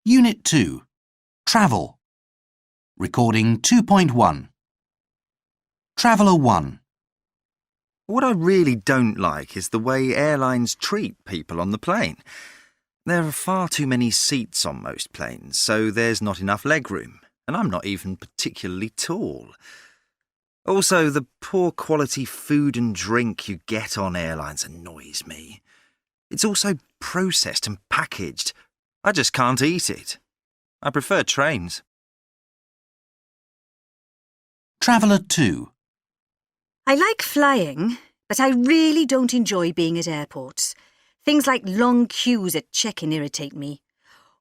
Unit 2. Travel. Recording 2.1. Traveller 1. What I really don't like is the way airlines treat people on the plane. There are far too many seats on most planes, so there's not enough legroom, and I'm not even particularly tall. Also, the poor quality food and drink you get on airlines annoys me. It's all so processed and packaged. I just can't eat it. I prefer trains. Traveller 2. I like flying, but I really don't enjoy being at airports. Things like long queues at check-in irritate me.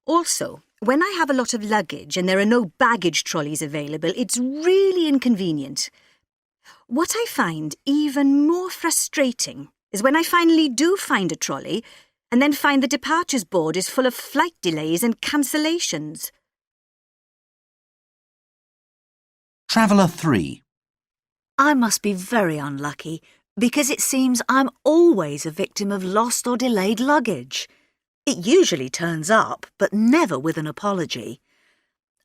Also, when I have a lot of luggage and there are no baggage trolleys available, it's really inconvenient. What I find even more frustrating is when I finally do find a trolley and then find the departures board is full of flight delays and cancellations. Traveller 3. I must be very unlucky because it seems I'm always a victim of lost or delayed luggage. It usually turns up, but never with an apology.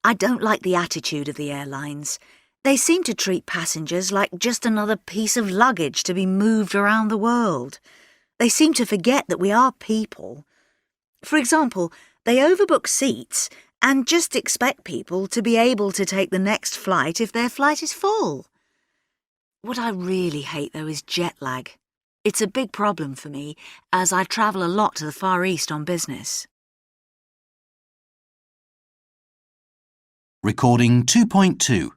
I don't like the attitude of the airlines. They seem to treat passengers like just another piece of luggage to be moved around the world. They seem to forget that we are people. For example, they overbook seats and just expect people to be able to take the next flight if their flight is full. What I really hate, though, is jet lag. It's a big problem for me, as I travel a lot to the Far East on business. Recording 2.2.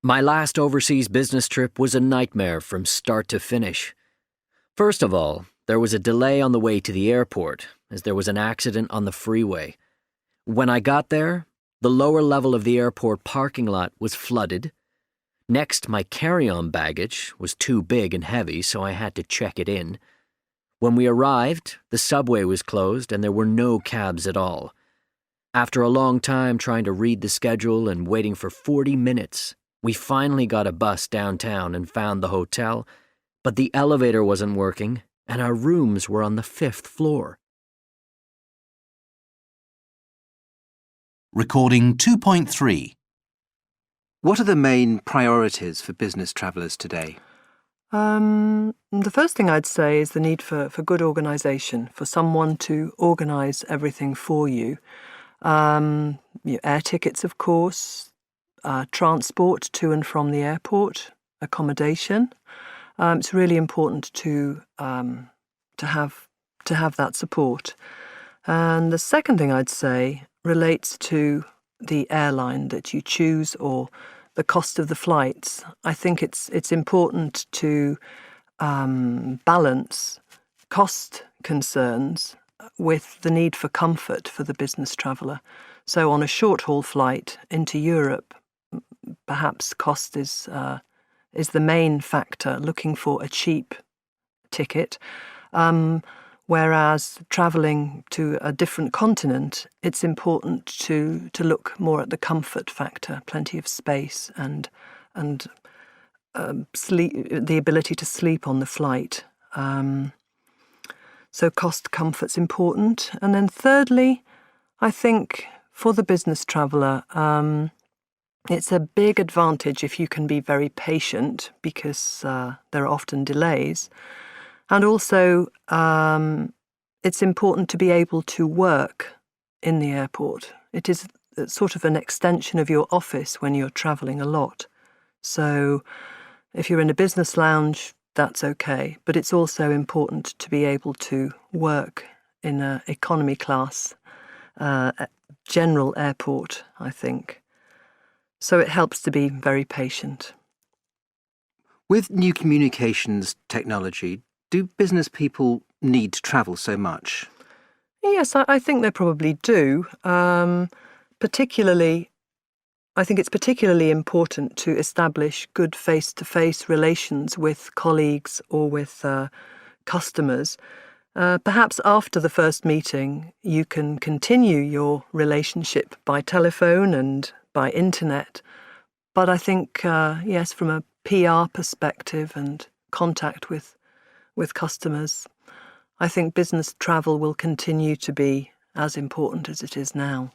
My last overseas business trip was a nightmare from start to finish. First of all, there was a delay on the way to the airport, as there was an accident on the freeway. When I got there, the lower level of the airport parking lot was flooded. Next, my carry-on baggage was too big and heavy, so I had to check it in. When we arrived, the subway was closed and there were no cabs at all. After a long time trying to read the schedule and waiting for 40 minutes, we finally got a bus downtown and found the hotel, but the elevator wasn't working and our rooms were on the 5th floor. Recording 2.3. What are the main priorities for business travellers today? The first thing I'd say is the need for good organisation, for someone to organise everything for you. Air tickets, of course, transport to and from the airport, accommodation. It's really important to have that support. And the second thing I'd say relates to the airline that you choose or the cost of the flights. I think it's important to balance cost concerns with the need for comfort for the business traveller. So on a short-haul flight into Europe, perhaps cost is the main factor, looking for a cheap ticket. Whereas travelling to a different continent, it's important to look more at the comfort factor, plenty of space and sleep, the ability to sleep on the flight. So cost comfort's important. And then thirdly, I think for the business traveller, it's a big advantage if you can be very patient because there are often delays. And also, it's important to be able to work in the airport. It is sort of an extension of your office when you're travelling a lot. So if you're in a business lounge, that's okay. But it's also important to be able to work in an economy class, general airport, I think. So it helps to be very patient. With new communications technology, do business people need to travel so much? Yes, I think they probably do. Particularly, I think it's particularly important to establish good face-to-face relations with colleagues or with customers. Perhaps after the first meeting, you can continue your relationship by telephone and by internet. But I think, yes, from a PR perspective and contact with customers, I think business travel will continue to be as important as it is now.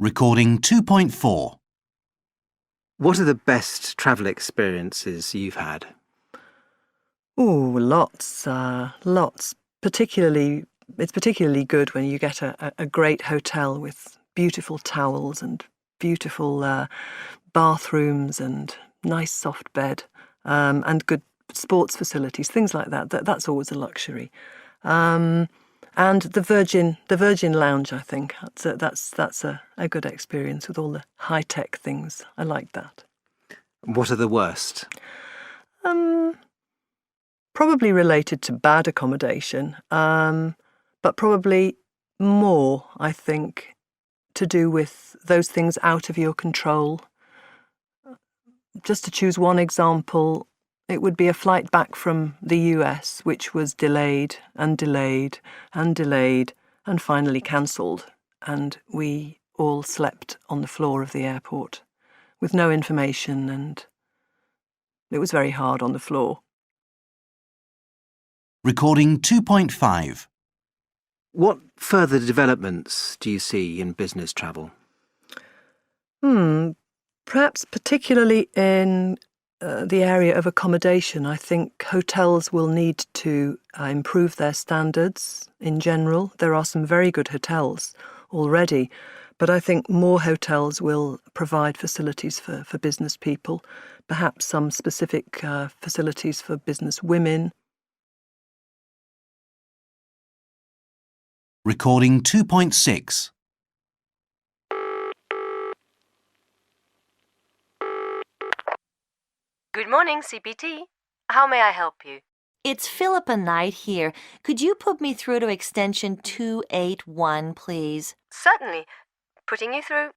Recording 2.4. What are the best travel experiences you've had? Oh, lots. It's particularly good when you get a great hotel with beautiful towels and beautiful bathrooms and nice soft bed and good sports facilities, things like that. That's always a luxury. And the Virgin Lounge, I think that's a good experience with all the high-tech things. I like that. What are the worst? Probably related to bad accommodation, but probably more, I think, to do with those things out of your control. Just to choose one example, it would be a flight back from the US, which was delayed and delayed and delayed and finally cancelled, and we all slept on the floor of the airport with no information, and it was very hard on the floor. Recording 2.5. What further developments do you see in business travel? Perhaps particularly in the area of accommodation. I think hotels will need to improve their standards in general. There are some very good hotels already, but I think more hotels will provide facilities for business people, perhaps some specific facilities for business women. Recording 2.6. Good morning, CPT. How may I help you? It's Philippa Knight here. Could you put me through to extension 281, please? Certainly. Putting you through.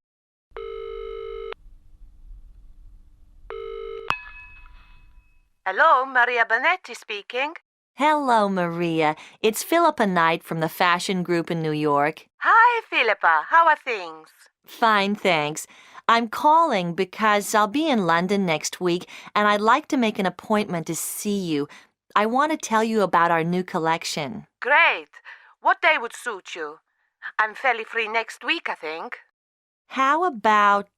Hello, Maria Bonetti speaking. Hello, Maria. It's Philippa Knight from the Fashion Group in New York. Hi, Philippa. How are things? Fine, thanks. I'm calling because I'll be in London next week, and I'd like to make an appointment to see you. I want to tell you about our new collection. Great. What day would suit you? I'm fairly free next week, I think. How about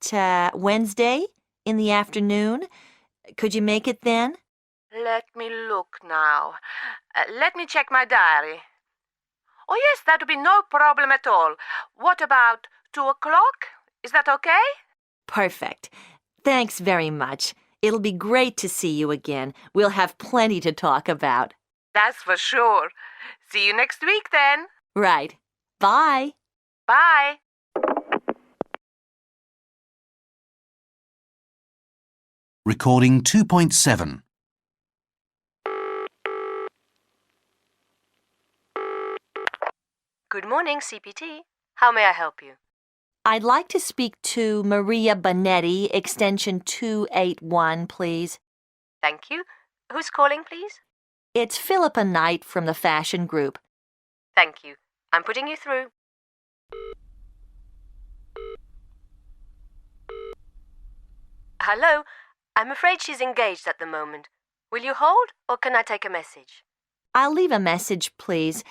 Wednesday in the afternoon? Could you make it then? Let me look now. Let me check my diary. Oh, yes, that would be no problem at all. What about 2 o'clock? Is that okay? Perfect. Thanks very much. It'll be great to see you again. We'll have plenty to talk about. That's for sure. See you next week then. Right. Bye. Bye. Recording 2.7. Good morning, CPT. How may I help you? I'd like to speak to Maria Bonetti, extension 281, please. Thank you. Who's calling, please? It's Philippa Knight from the Fashion Group. Thank you. I'm putting you through. Hello. I'm afraid she's engaged at the moment. Will you hold, or can I take a message? I'll leave a message, please.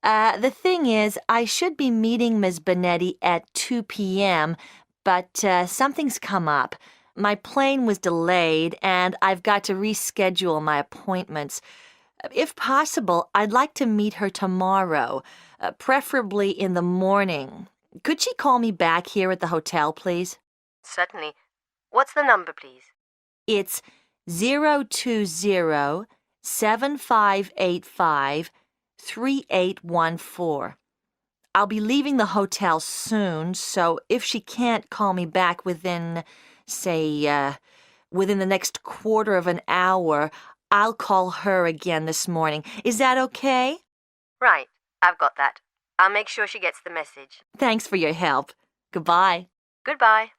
The thing is, I should be meeting Ms. Bonetti at 2 p.m., but something's come up. My plane was delayed, and I've got to reschedule my appointments. If possible, I'd like to meet her tomorrow, preferably in the morning. Could she call me back here at the hotel, please? Certainly. What's the number, please? It's 020-7585-3814. I'll be leaving the hotel soon, so if she can't call me back within, within the next quarter of an hour, I'll call her again this morning. Is that okay? Right. I've got that. I'll make sure she gets the message. Thanks for your help. Goodbye. Goodbye.